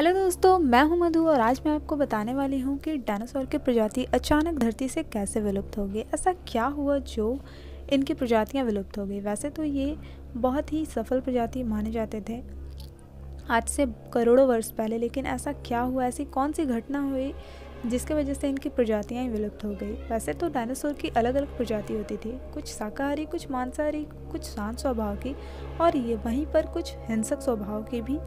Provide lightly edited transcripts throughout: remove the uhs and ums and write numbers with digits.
Hello दोस्तों, मैं हूं मधु और आज मैं आपको बताने वाली हूं कि डायनासोर की प्रजाति अचानक धरती से कैसे विलुप्त हो गई। ऐसा क्या हुआ जो इनकी प्रजातियां विलुप्त हो गई। वैसे तो ये बहुत ही सफल प्रजाति माने जाते थे आज से करोड़ों वर्ष पहले, लेकिन ऐसा क्या हुआ, ऐसी कौन सी घटना हुई जिसकी वजह से इनकी प्रजातियां ही विलुप्त हो गई। वैसे तो डायनासोर की अलग अलग प्रजाति होती थी, कुछ शाकाहारी, कुछ मांसाहारी, कुछ शांत स्वभाव की, और ये वहीं पर कुछ हिंसक स्वभाव की भी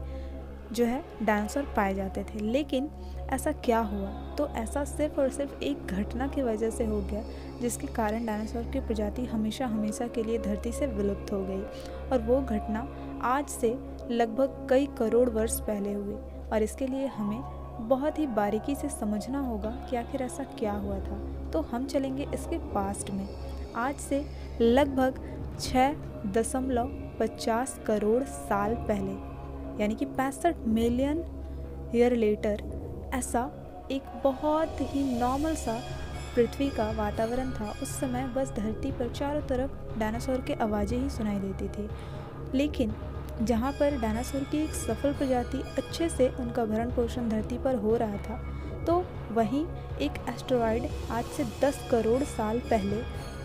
जो है डायनासोर पाए जाते थे। लेकिन ऐसा क्या हुआ, तो ऐसा सिर्फ और सिर्फ एक घटना की वजह से हो गया जिसके कारण डायनासोर की प्रजाति हमेशा हमेशा के लिए धरती से विलुप्त हो गई। और वो घटना आज से लगभग कई करोड़ वर्ष पहले हुई और इसके लिए हमें बहुत ही बारीकी से समझना होगा कि आखिर ऐसा क्या हुआ था। तो हम चलेंगे इसके पास्ट में, आज से लगभग 6.50 करोड़ साल पहले, यानी कि 65 मिलियन ईयर लेटर। ऐसा एक बहुत ही नॉर्मल सा पृथ्वी का वातावरण था। उस समय बस धरती पर चारों तरफ डायनासोर के आवाज़ें ही सुनाई देती थी। लेकिन जहाँ पर डायनासोर की एक सफल प्रजाति अच्छे से उनका भरण पोषण धरती पर हो रहा था, तो वहीं एक एस्टेरॉयड आज से 10 करोड़ साल पहले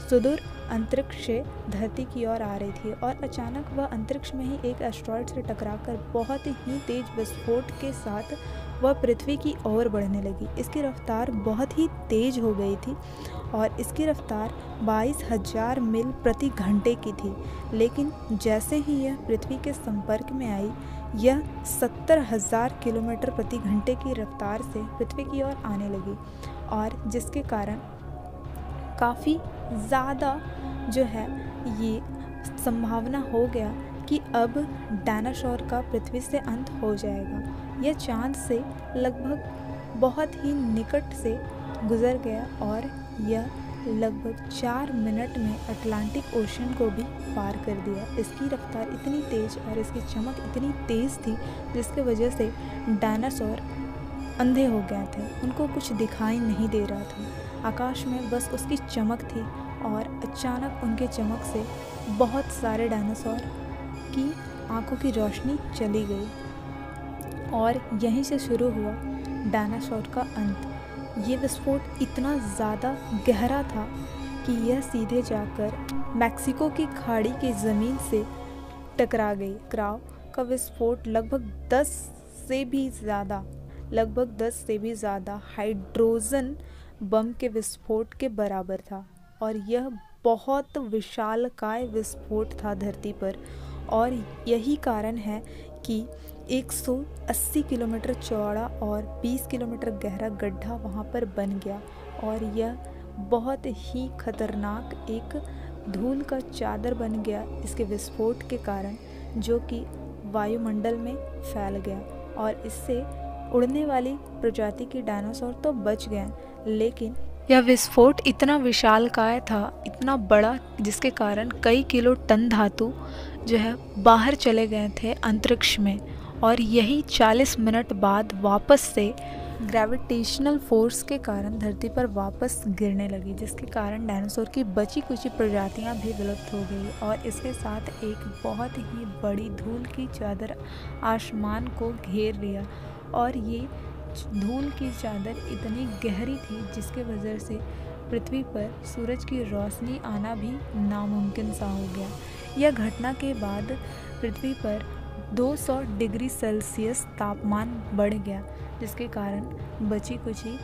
सुदूर अंतरिक्ष से धरती की ओर आ रही थी और अचानक वह अंतरिक्ष में ही एक एस्टेरॉयड से टकराकर बहुत ही तेज विस्फोट के साथ वह पृथ्वी की ओर बढ़ने लगी। इसकी रफ्तार बहुत ही तेज हो गई थी और इसकी रफ्तार 22,000 मील प्रति घंटे की थी। लेकिन जैसे ही यह पृथ्वी के संपर्क में आई, यह 70,000 किलोमीटर प्रति घंटे की रफ्तार से पृथ्वी की ओर आने लगी और जिसके कारण काफ़ी ज़्यादा जो है ये संभावना हो गया कि अब डायनासोर का पृथ्वी से अंत हो जाएगा। यह चांद से लगभग बहुत ही निकट से गुजर गया और यह लगभग 4 मिनट में अटलांटिक ओशन को भी पार कर दिया। इसकी रफ्तार इतनी तेज़ और इसकी चमक इतनी तेज़ थी जिसकी वजह से डायनासोर अंधे हो गए थे, उनको कुछ दिखाई नहीं दे रहा था। आकाश में बस उसकी चमक थी और अचानक उनके चमक से बहुत सारे डायनासोर की आंखों की रोशनी चली गई और यहीं से शुरू हुआ डायनासोर का अंत। ये विस्फोट इतना ज़्यादा गहरा था कि यह सीधे जाकर मैक्सिको की खाड़ी की ज़मीन से टकरा गई। क्राव का विस्फोट लगभग 10 से भी ज़्यादा हाइड्रोजन बम के विस्फोट के बराबर था और यह बहुत विशालकाय विस्फोट था धरती पर। और यही कारण है कि 180 किलोमीटर चौड़ा और 20 किलोमीटर गहरा गड्ढा वहाँ पर बन गया और यह बहुत ही खतरनाक एक धूल का चादर बन गया इसके विस्फोट के कारण, जो कि वायुमंडल में फैल गया और इससे उड़ने वाली प्रजाति की डायनासोर तो बच गए, लेकिन यह विस्फोट इतना विशालकाय था, इतना बड़ा, जिसके कारण कई किलो टन धातु जो है बाहर चले गए थे अंतरिक्ष में और यही 40 मिनट बाद वापस से ग्रेविटेशनल फोर्स के कारण धरती पर वापस गिरने लगी, जिसके कारण डायनासोर की बची कुची प्रजातियां भी विलुप्त हो गई और इसके साथ एक बहुत ही बड़ी धूल की चादर आसमान को घेर लिया। और ये धूल की चादर इतनी गहरी थी जिसके वजह से पृथ्वी पर सूरज की रोशनी आना भी नामुमकिन सा हो गया। यह घटना के बाद पृथ्वी पर 200 डिग्री सेल्सियस तापमान बढ़ गया, जिसके कारण बची कुची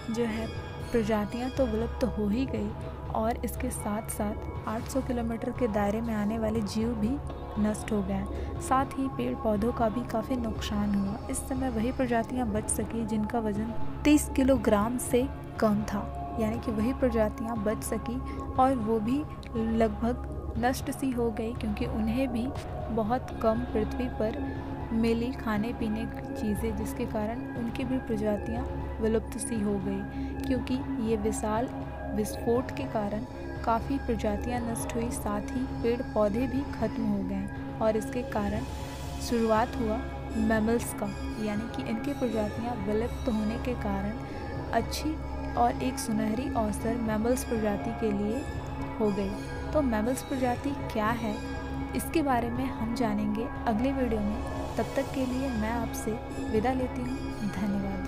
जो है प्रजातियां तो विलुप्त हो ही गई और इसके साथ साथ 800 किलोमीटर के दायरे में आने वाले जीव भी नष्ट हो गए। साथ ही पेड़ पौधों का भी काफ़ी नुकसान हुआ। इस समय वही प्रजातियां बच सकी जिनका वजन 30 किलोग्राम से कम था, यानी कि वही प्रजातियां बच सकी और वो भी लगभग नष्ट सी हो गई क्योंकि उन्हें भी बहुत कम पृथ्वी पर मिली खाने पीने की चीज़ें, जिसके कारण उनकी भी प्रजातियां विलुप्त सी हो गई। क्योंकि ये विशाल विस्फोट के कारण काफ़ी प्रजातियां नष्ट हुई, साथ ही पेड़ पौधे भी खत्म हो गए और इसके कारण शुरुआत हुआ मैमल्स का, यानी कि इनकी प्रजातियां विलुप्त होने के कारण अच्छी और एक सुनहरी अवसर मैमल्स प्रजाति के लिए हो गई। तो मैमल्स प्रजाति क्या है, इसके बारे में हम जानेंगे अगले वीडियो में। तब तक के लिए मैं आपसे विदा लेती हूँ। धन्यवाद।